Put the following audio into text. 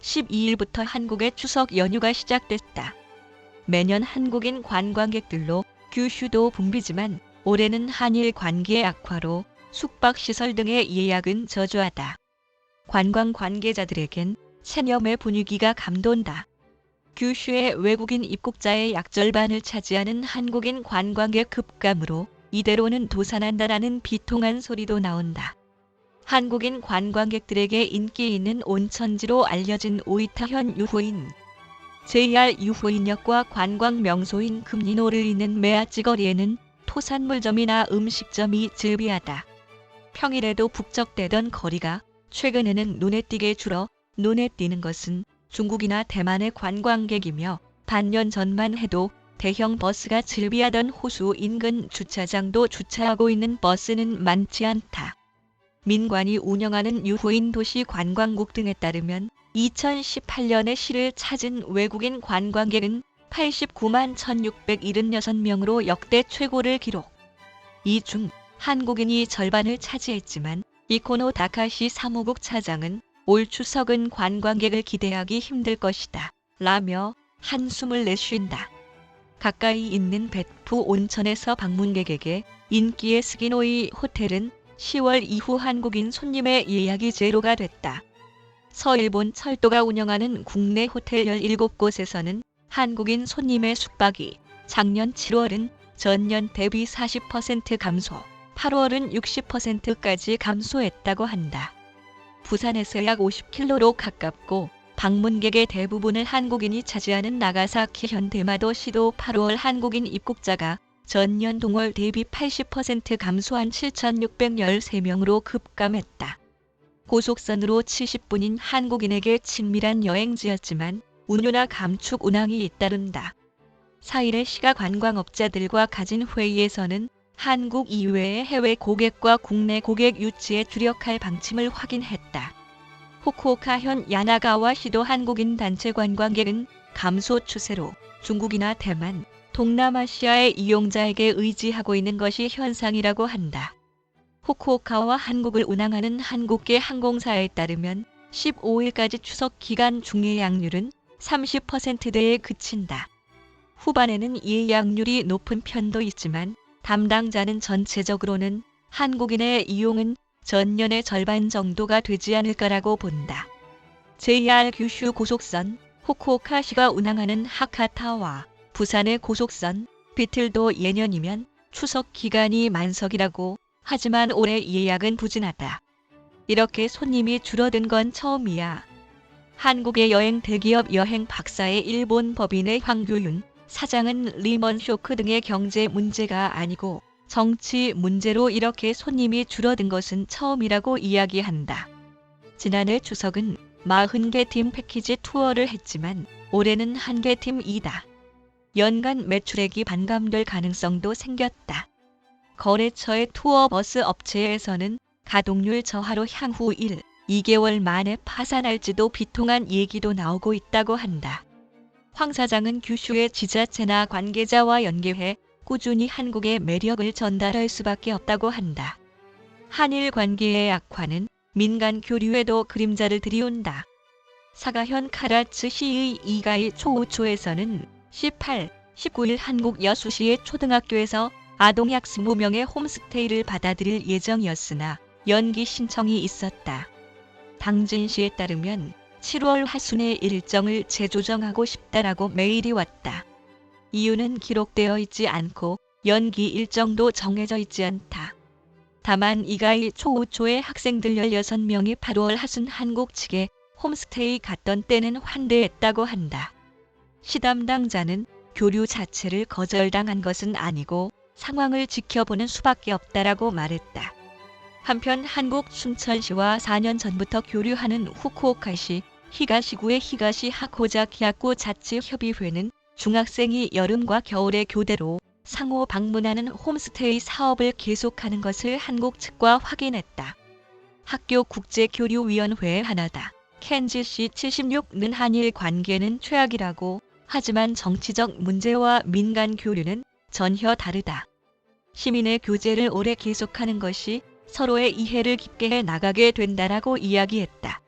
12일부터 한국의 추석 연휴가 시작됐다. 매년 한국인 관광객들로 규슈도 붐비지만 올해는 한일 관계의 악화로 숙박시설 등의 예약은 저조하다. 관광 관계자들에겐 체념의 분위기가 감돈다. 규슈의 외국인 입국자의 약 절반을 차지하는 한국인 관광객 급감으로 이대로는 도산한다라는 비통한 소리도 나온다. 한국인 관광객들에게 인기 있는 온천지로 알려진 오이타현 유후인. JR 유후인역과 관광 명소인 금리노를 잇는 매화찌거리에는 토산물점이나 음식점이 즐비하다. 평일에도 북적대던 거리가 최근에는 눈에 띄게 줄어 눈에 띄는 것은 중국이나 대만의 관광객이며 반년 전만 해도 대형 버스가 즐비하던 호수 인근 주차장도 주차하고 있는 버스는 많지 않다. 민관이 운영하는 유후인 도시관광국 등에 따르면 2018년에 시를 찾은 외국인 관광객은 89만 1676명으로 역대 최고를 기록. 이 중 한국인이 절반을 차지했지만 이코노 다카시 사무국 차장은 올 추석은 관광객을 기대하기 힘들 것이다 라며 한숨을 내쉰다. 가까이 있는 베푸 온천에서 방문객에게 인기의 스기노이 호텔은 10월 이후 한국인 손님의 예약이 제로가 됐다. 서일본 철도가 운영하는 국내 호텔 17곳에서는 한국인 손님의 숙박이 작년 7월은 전년 대비 40% 감소, 8월은 60%까지 감소했다고 한다. 부산에서 약 50km로 가깝고 방문객의 대부분을 한국인이 차지하는 나가사키 현대마도시도 8월 한국인 입국자가 전년 동월 대비 80% 감소한 7,613명으로 급감했다. 고속선으로 70분인 한국인에게 친밀한 여행지였지만 운유나 감축 운항이 잇따른다. 4일에 시가 관광업자들과 가진 회의에서는 한국 이외의 해외 고객과 국내 고객 유치에 주력할 방침을 확인했다. 후쿠오카현 야나가와시도 한국인 단체 관광객은 감소 추세로 중국이나 대만, 동남아시아의 이용자에게 의지하고 있는 것이 현상이라고 한다. 후쿠오카와 한국을 운항하는 한국계 항공사에 따르면 15일까지 추석 기간 중예약률은 30%대에 그친다. 후반에는 예약률이 높은 편도 있지만 담당자는 전체적으로는 한국인의 이용은 전년의 절반 정도가 되지 않을까라고 본다. JR 규슈 고속선, 후쿠오카시가 운항하는 하카타와 부산의 고속선, 비틀도 예년이면 추석 기간이 만석이라고 하지만 올해 예약은 부진하다. 이렇게 손님이 줄어든 건 처음이야. 한국의 여행 대기업 여행 박사의 일본 법인의 황교윤 사장은 리먼 쇼크 등의 경제 문제가 아니고 정치 문제로 이렇게 손님이 줄어든 것은 처음이라고 이야기한다. 지난해 추석은 40개 팀 패키지 투어를 했지만 올해는 1개 팀이다. 연간 매출액이 반감될 가능성도 생겼다. 거래처의 투어 버스 업체에서는 가동률 저하로 향후 1, 2개월 만에 파산할지도 비통한 얘기도 나오고 있다고 한다. 황 사장은 규슈의 지자체나 관계자와 연계해 꾸준히 한국의 매력을 전달할 수밖에 없다고 한다. 한일 관계의 악화는 민간 교류에도 그림자를 들이운다. 사가현 카라츠시의 이가이 초우초에서는 18, 19일 한국 여수시의 초등학교에서 아동 약 20명의 홈스테이를 받아들일 예정이었으나 연기 신청이 있었다. 당진시에 따르면 7월 하순에 일정을 재조정하고 싶다라고 메일이 왔다. 이유는 기록되어 있지 않고 연기 일정도 정해져 있지 않다. 다만 이가이 초우초의 학생들 16명이 8월 하순 한국 측에 홈스테이 갔던 때는 환대했다고 한다. 시 담당자는 교류 자체를 거절당한 것은 아니고 상황을 지켜보는 수밖에 없다라고 말했다. 한편 한국 춘천시와 4년 전부터 교류하는 후쿠오카시 히가시구의 히가시 하코자키야쿠 자치협의회는 중학생이 여름과 겨울에 교대로 상호 방문하는 홈스테이 사업을 계속하는 것을 한국 측과 확인했다. 학교 국제교류위원회의 하나다. 켄지시 76는 한일 관계는 최악이라고 하지만 정치적 문제와 민간 교류는 전혀 다르다. 시민의 교제를 오래 계속하는 것이 서로의 이해를 깊게 해 나가게 된다라고 이야기했다.